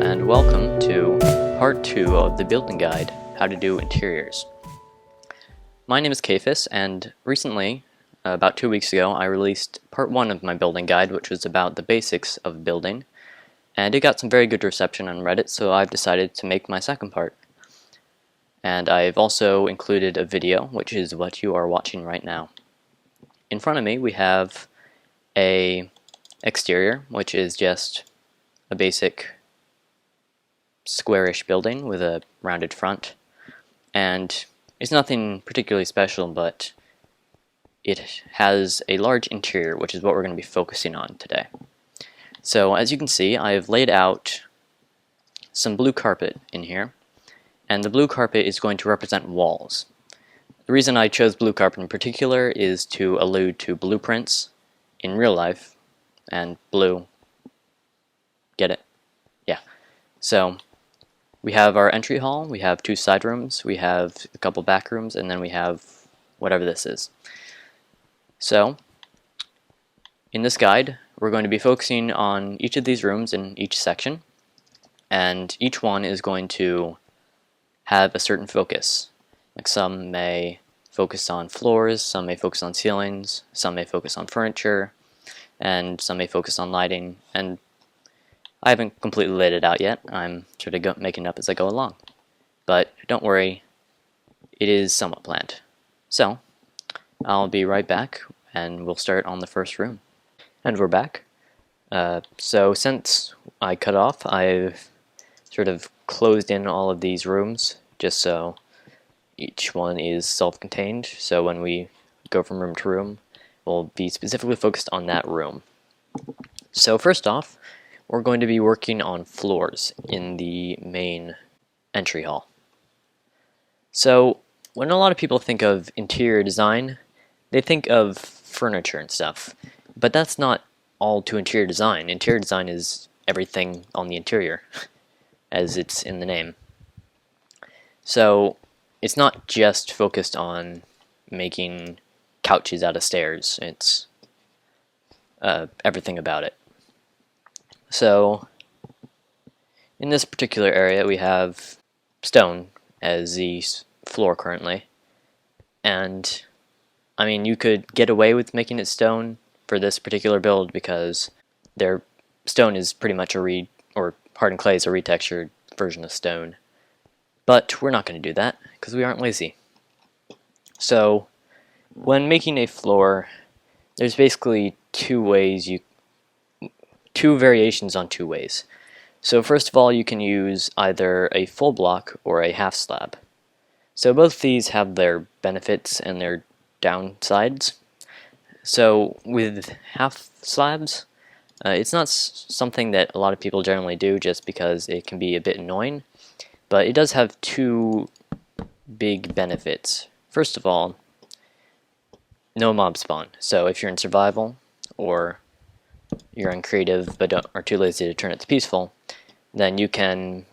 and welcome to part 2 of the building guide, How to Do Interiors. My name is Kafis, and recently, about 2 weeks ago, I released part 1 of my building guide, which was about the basics of building, and it got some very good reception on Reddit, so I've decided to make my second part. And I've also included a video, which is what you are watching right now. In front of me we have a exterior, which is just a basic squarish building with a rounded front, and it's nothing particularly special, but it has a large interior, which is what we're going to be focusing on today. So as you can see, I've laid out some blue carpet in here, and the blue carpet is going to represent walls. The reason I chose blue carpet in particular is to allude to blueprints in real life, and blue, get it? Yeah. So we have our entry hall, we have 2 side rooms, we have a couple back rooms, and then we have whatever this is. So in this guide, we're going to be focusing on each of these rooms in each section, and each one is going to have a certain focus. Like some may focus on floors, some may focus on ceilings, some may focus on furniture, and some may focus on lighting, and I haven't completely laid it out yet. I'm sort of making it up as I go along. But don't worry, it is somewhat planned. So I'll be right back, and we'll start on the first room. And we're back. So since I cut off, I've sort of closed in all of these rooms, just so each one is self-contained. So when we go from room to room, we'll be specifically focused on that room. So first off, we're going to be working on floors in the main entry hall. So when a lot of people think of interior design, they think of furniture and stuff, but that's not all to interior design. Interior design is everything on the interior, as it's in the name. So it's not just focused on making couches out of stairs, it's everything about it. So in this particular area we have stone as the floor currently, and I mean, you could get away with making it stone for this particular build because their stone is pretty much or hardened clay is a retextured version of stone, but we're not going to do that because we aren't lazy. So when making a floor, there's basically two variations on 2 ways. So first of all, you can use either a full block or a half slab. So both these have their benefits and their downsides. So with half slabs, it's not something that a lot of people generally do just because it can be a bit annoying, but it does have 2 big benefits. First of all, no mob spawn. So if you're in survival, or you're in creative but are too lazy to turn it to peaceful, then you can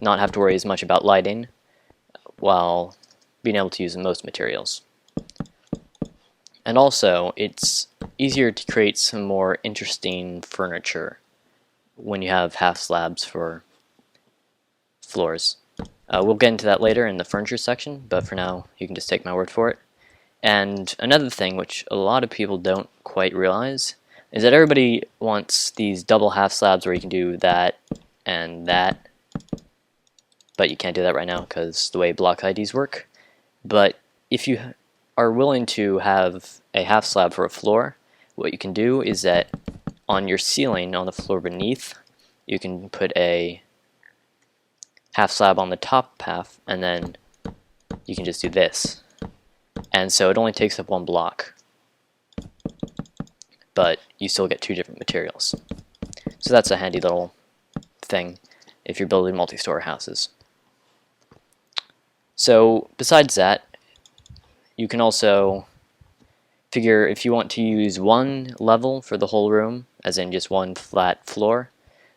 not have to worry as much about lighting while being able to use most materials. And also, it's easier to create some more interesting furniture when you have half slabs for floors. We'll get into that later in the furniture section, but for now you can just take my word for it. And another thing which a lot of people don't quite realize is that everybody wants these double half slabs where you can do that and that, but you can't do that right now because the way block IDs work. But if you are willing to have a half slab for a floor, what you can do is that on your ceiling, on the floor beneath, you can put a half slab on the top half, and then you can just do this. And so it only takes up 1 block, but you still get 2 different materials. So that's a handy little thing if you're building multi-story houses. So besides that, you can also figure if you want to use 1 level for the whole room, as in just 1 flat floor,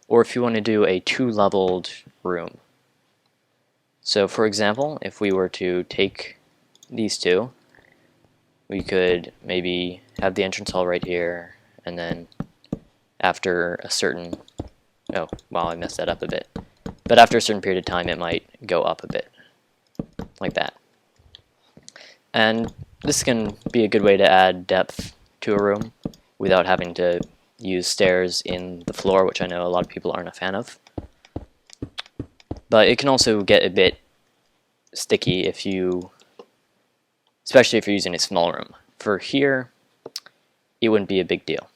or if you want to do a 2-leveled room. So for example, if we were to take these 2, we could maybe have the entrance hall right here, and then after a certain Oh, wow, I messed that up a bit. But after a certain period of time, it might go up a bit, like that. And this can be a good way to add depth to a room without having to use stairs in the floor, which I know a lot of people aren't a fan of. But it can also get a bit sticky if you, especially if you're using a small room. For here, it wouldn't be a big deal.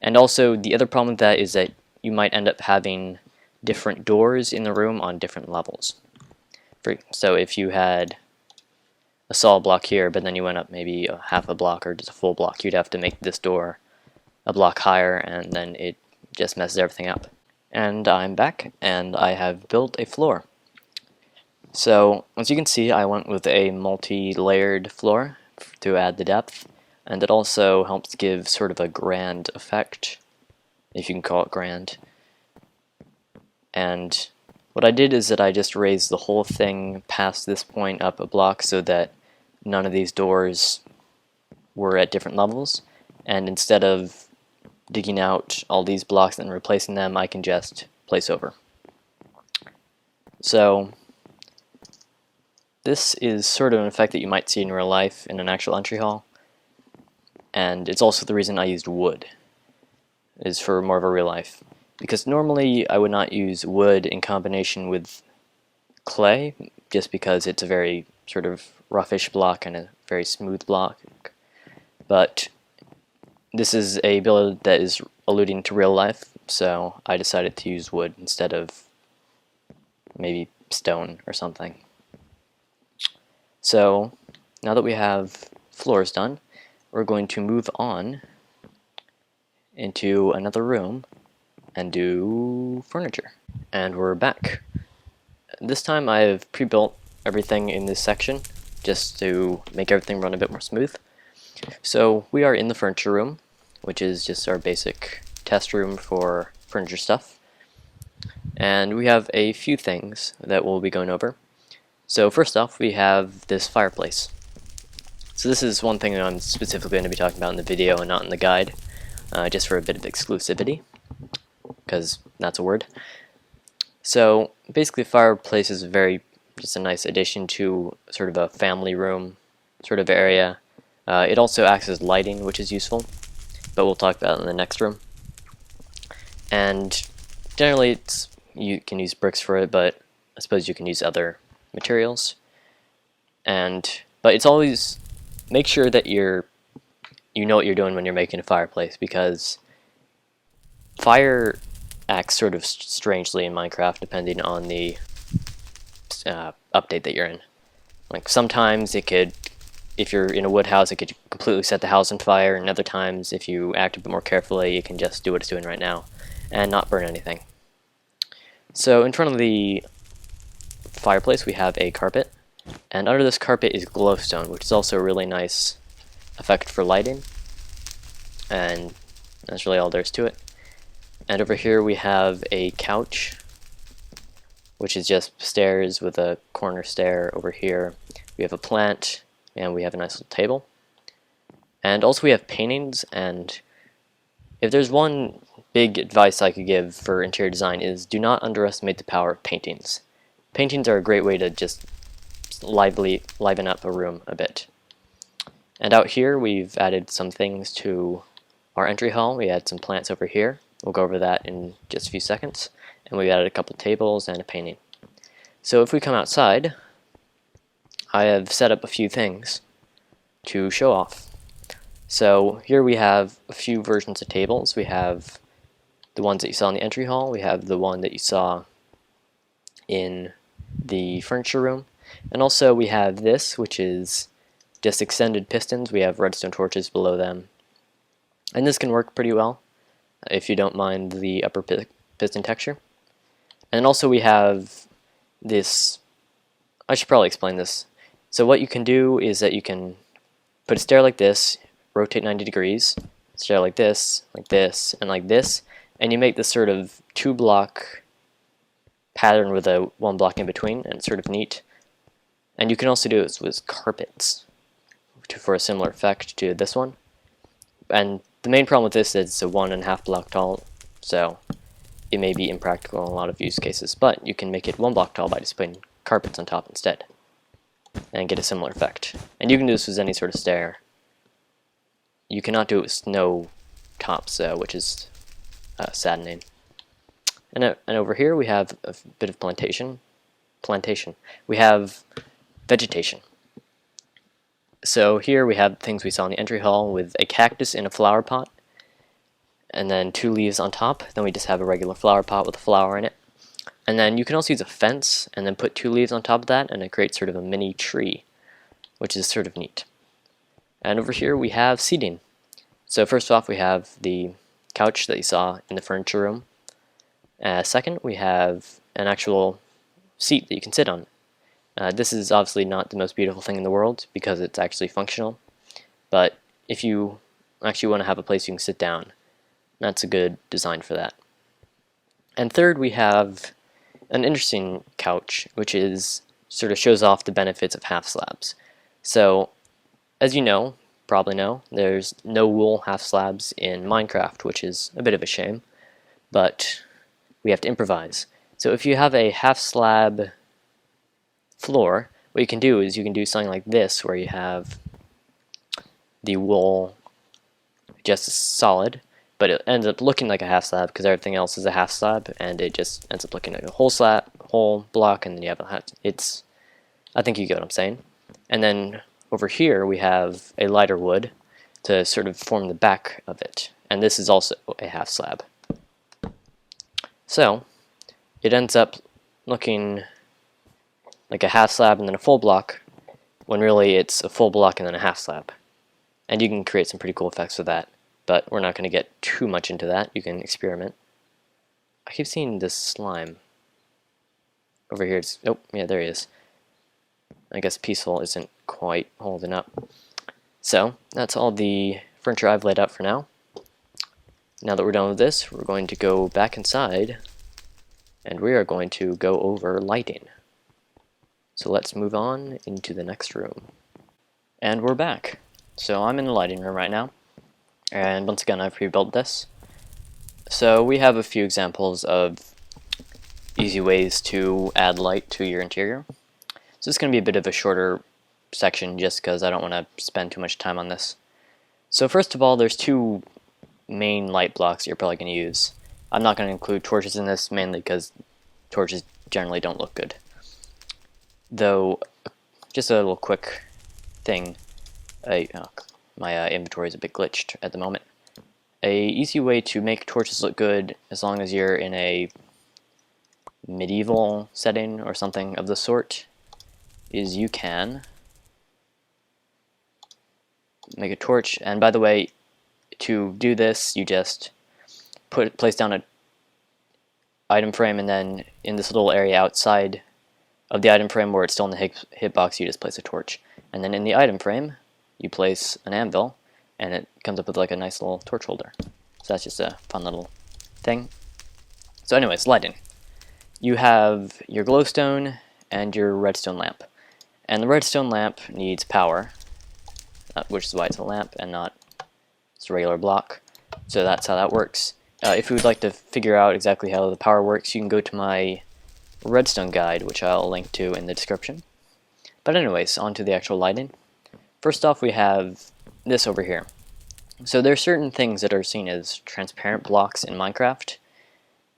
And also, the other problem with that is that you might end up having different doors in the room on different levels. So if you had a solid block here, but then you went up maybe a half a block or just a full block, you'd have to make this door a block higher, and then it just messes everything up. And I'm back, and I have built a floor. So, as you can see, I went with a multi-layered floor to add the depth, and it also helps give sort of a grand effect, if you can call it grand. And what I did is that I just raised the whole thing past this point up a block so that none of these doors were at different levels, and instead of digging out all these blocks and replacing them, I can just place over. So this is sort of an effect that you might see in real life in an actual entry hall, and it's also the reason I used wood, is for more of a real life. Because normally I would not use wood in combination with clay, just because it's a very sort of roughish block and a very smooth block. But this is a build that is alluding to real life, so I decided to use wood instead of maybe stone or something. So now that we have floors done, we're going to move on into another room and do furniture. And we're back. This time I've pre-built everything in this section just to make everything run a bit more smooth. So we are in the furniture room, which is just our basic test room for furniture stuff. And we have a few things that we'll be going over. So first off, we have this fireplace. So this is one thing that I'm specifically going to be talking about in the video and not in the guide, just for a bit of exclusivity, because that's a word. So basically, fireplace is just a nice addition to sort of a family room sort of area. It also acts as lighting, which is useful, but we'll talk about it in the next room. And generally, you can use bricks for it, but I suppose you can use other materials. But it's always, make sure that you know what you're doing when you're making a fireplace, because fire acts sort of strangely in Minecraft depending on the update that you're in. Like sometimes it could, if you're in a wood house, it could completely set the house on fire, and other times, if you act a bit more carefully, it can just do what it's doing right now and not burn anything. So in front of the fireplace we have a carpet, and under this carpet is glowstone, which is also a really nice effect for lighting, and that's really all there is to it. And over here we have a couch, which is just stairs with a corner stair. Over here we have a plant, and we have a nice little table. And also we have paintings, and if there's one big advice I could give for interior design is do not underestimate the power of paintings. Paintings are a great way to just liven up a room a bit. And out here we've added some things to our entry hall. We added some plants over here. We'll go over that in just a few seconds. And we added a couple tables and a painting. So if we come outside, I have set up a few things to show off. So here we have a few versions of tables. We have the ones that you saw in the entry hall. We have the one that you saw in the furniture room. And also we have this, which is just extended pistons. We have redstone torches below them. And this can work pretty well if you don't mind the upper piston texture. And also we have this, I should probably explain this. So what you can do is that you can put a stair like this, rotate 90 degrees, stair like this, and like this, and you make this sort of 2-block pattern with a 1 block in between, and it's sort of neat. And you can also do this with carpets for a similar effect to this one. And the main problem with this is it's a 1.5 block tall, so it may be impractical in a lot of use cases, but you can make it one block tall by just putting carpets on top instead and get a similar effect. And you can do this with any sort of stair. You cannot do it with snow tops, which is saddening. And over here we have a bit of plantation. We have vegetation. So here we have things we saw in the entry hall with a cactus in a flower pot, and then 2 leaves on top. Then we just have a regular flower pot with a flower in it. And then you can also use a fence and then put 2 leaves on top of that, and it creates sort of a mini tree, which is sort of neat. And over here we have seating. So first off, we have the couch that you saw in the furniture room. Second, we have an actual seat that you can sit on. This is obviously not the most beautiful thing in the world because it's actually functional, but if you actually want to have a place you can sit down, that's a good design for that. And third, we have an interesting couch, which is sort of shows off the benefits of half slabs. So, as you know, probably know, there's no wool half slabs in Minecraft, which is a bit of a shame, but we have to improvise. So if you have a half slab floor, what you can do is you can do something like this, where you have the wool just solid, but it ends up looking like a half slab because everything else is a half slab, and it just ends up looking like a whole block, and then you have I think you get what I'm saying. And then over here we have a lighter wood to sort of form the back of it, and this is also a half slab. So it ends up looking like a half slab and then a full block, when really it's a full block and then a half slab. And you can create some pretty cool effects with that, but we're not going to get too much into that. You can experiment. I keep seeing this slime over here. Oh, yeah, there he is. I guess Peaceful isn't quite holding up. So that's all the furniture I've laid out for now. Now that we're done with this, we're going to go back inside, and we are going to go over lighting. So let's move on into the next room. And we're back. So I'm in the lighting room right now, and once again I've pre-built this. So we have a few examples of easy ways to add light to your interior. So it's going to be a bit of a shorter section just because I don't want to spend too much time on this. So first of all, there's 2 main light blocks you're probably going to use. I'm not going to include torches in this, mainly because torches generally don't look good. Though, just a little quick thing, my inventory is a bit glitched at the moment. A easy way to make torches look good, as long as you're in a medieval setting or something of the sort, is you can make a torch. And by the way, to do this, you just place down an item frame, and then in this little area outside of the item frame where it's still in the hitbox, you just place a torch. And then in the item frame, you place an anvil, and it comes up with like a nice little torch holder. So that's just a fun little thing. So anyways, lighting. You have your glowstone and your redstone lamp. And the redstone lamp needs power, which is why it's a lamp and not just a regular block. So that's how that works. If you would like to figure out exactly how the power works, you can go to my redstone guide, which I'll link to in the description. But anyways, on to the actual lighting. First off, we have this over here. So there are certain things that are seen as transparent blocks in Minecraft,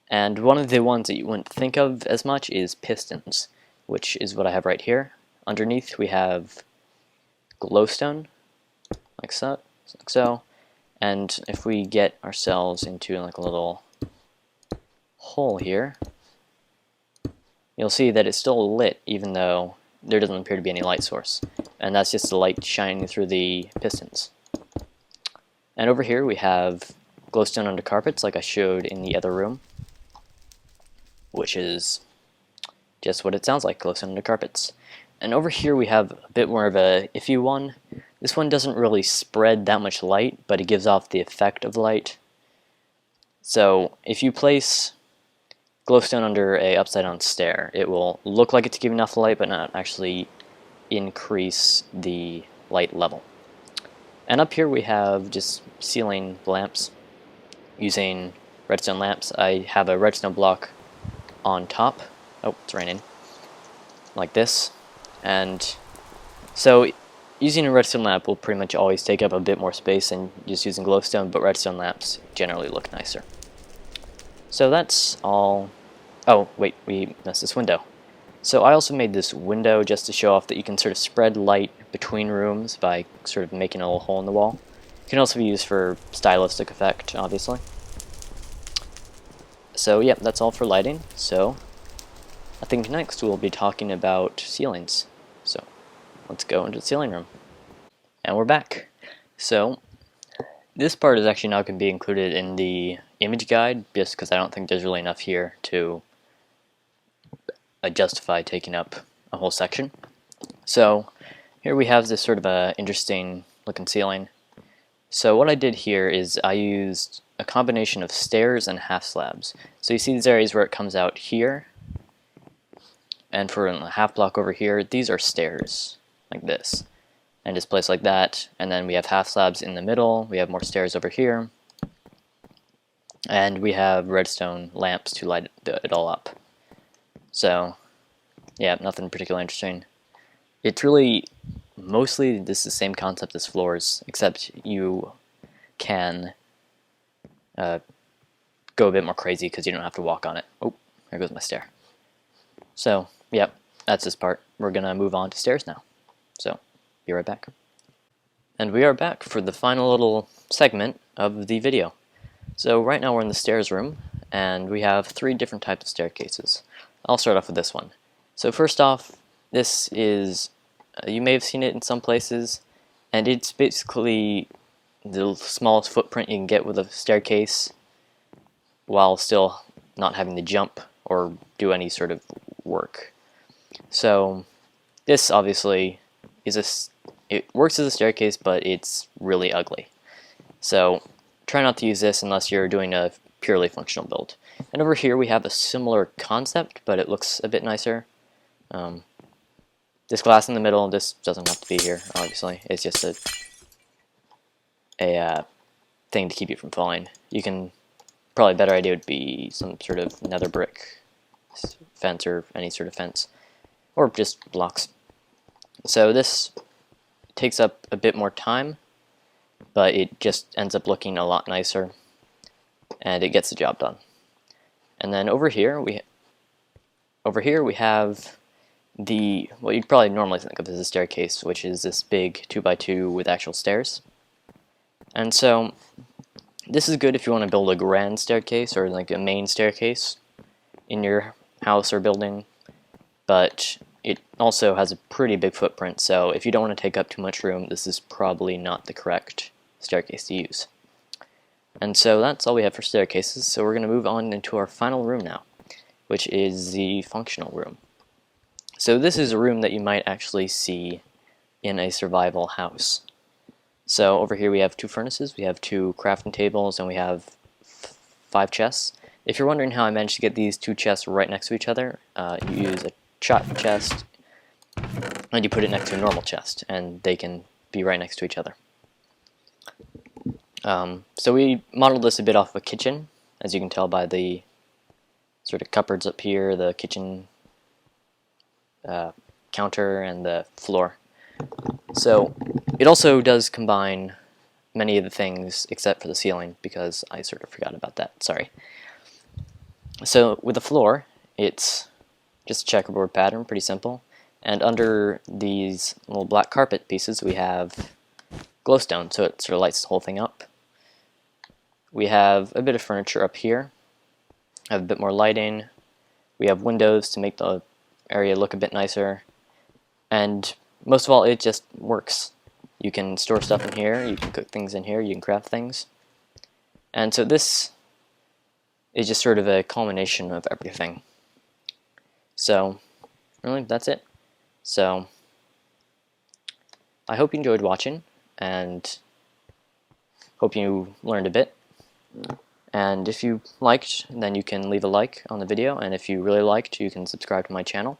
and one of the ones that you wouldn't think of as much is pistons, which is what I have right here. Underneath we have glowstone, like so, and if we get ourselves into like a little hole here, you'll see that it's still lit even though there doesn't appear to be any light source, and that's just the light shining through the pistons. And over here we have glowstone under carpets, like I showed in the other room, which is just what it sounds like, glowstone under carpets. And over here we have a bit more of a iffy one. This one doesn't really spread that much light, but it gives off the effect of light. So if you place glowstone under a upside down stair, it will look like it's giving enough light, but not actually increase the light level. And up here we have just ceiling lamps using redstone lamps, I have a redstone block on top. Oh, it's raining. Like this. And so using a redstone lamp will pretty much always take up a bit more space than just using glowstone, but redstone lamps generally look nicer. So that's all. Oh, wait, we missed this window. So I also made this window just to show off that you can sort of spread light between rooms by sort of making a little hole in the wall. It can also be used for stylistic effect, obviously. So yeah, that's all for lighting. So I think next we'll be talking about ceilings. So let's go into the ceiling room. And we're back. So this part is actually not going to be included in the image guide, just because I don't think there's really enough here to justify taking up a whole section. So here we have this sort of a interesting looking ceiling. So what I did here is I used a combination of stairs and half slabs. So you see these areas where it comes out here, and for a half block over here, these are stairs, like this, and just placed like that. And then we have half slabs in the middle, we have more stairs over here, and we have redstone lamps to light it all up. So yeah, nothing particularly interesting. It's really mostly this is the same concept as floors, except you can go a bit more crazy because you don't have to walk on it. Oh, there goes my stair. So yep, that's this part. We're gonna move on to stairs now. So be right back. And we are back for the final little segment of the video. So right now we're in the stairs room, and we have 3 different types of staircases. I'll start off with this one. So first off, this is, you may have seen it in some places, and it's basically the smallest footprint you can get with a staircase while still not having to jump or do any sort of work. So this obviously is it works as a staircase, but it's really ugly. So try not to use this unless you're doing a purely functional build. And over here we have a similar concept, but it looks a bit nicer. This glass in the middle, this doesn't have to be here, obviously. It's just a thing to keep you from falling. You can, probably a better idea would be some sort of nether brick fence or any sort of fence, or just blocks. So this takes up a bit more time, but it just ends up looking a lot nicer, and it gets the job done. And then over here we have the what you'd probably normally think of as a staircase, which is this big 2x2 with actual stairs. And so this is good if you want to build a grand staircase or like a main staircase in your house or building, but it also has a pretty big footprint, so if you don't want to take up too much room, this is probably not the correct staircase to use. And so that's all we have for staircases, so we're going to move on into our final room now, which is the functional room. So this is a room that you might actually see in a survival house. So over here we have 2 furnaces, we have 2 crafting tables, and we have 5 chests. If you're wondering how I managed to get these 2 chests right next to each other, you use a chop chest and you put it next to a normal chest, and they can be right next to each other. So we modeled this a bit off of a kitchen, as you can tell by the sort of cupboards up here, the kitchen counter, and the floor. So it also does combine many of the things except for the ceiling, because I sort of forgot about that, sorry. So with the floor, it's just a checkerboard pattern, pretty simple, and under these little black carpet pieces we have glowstone, so it sort of lights the whole thing up. We have a bit of furniture up here, have a bit more lighting, we have windows to make the area look a bit nicer, and most of all, it just works. You can store stuff in here, you can cook things in here, you can craft things. And so this is just sort of a culmination of everything. So, really, that's it. So, I hope you enjoyed watching, and hope you learned a bit. And if you liked, then you can leave a like on the video, and if you really liked, you can subscribe to my channel.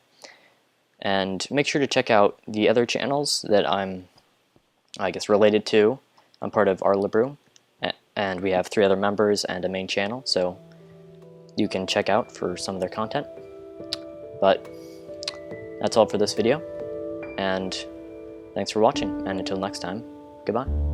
And make sure to check out the other channels that I'm, I guess, related to. I'm part of Arlibru, and we have 3 other members and a main channel, so you can check out for some of their content. But that's all for this video, and thanks for watching, and until next time, goodbye.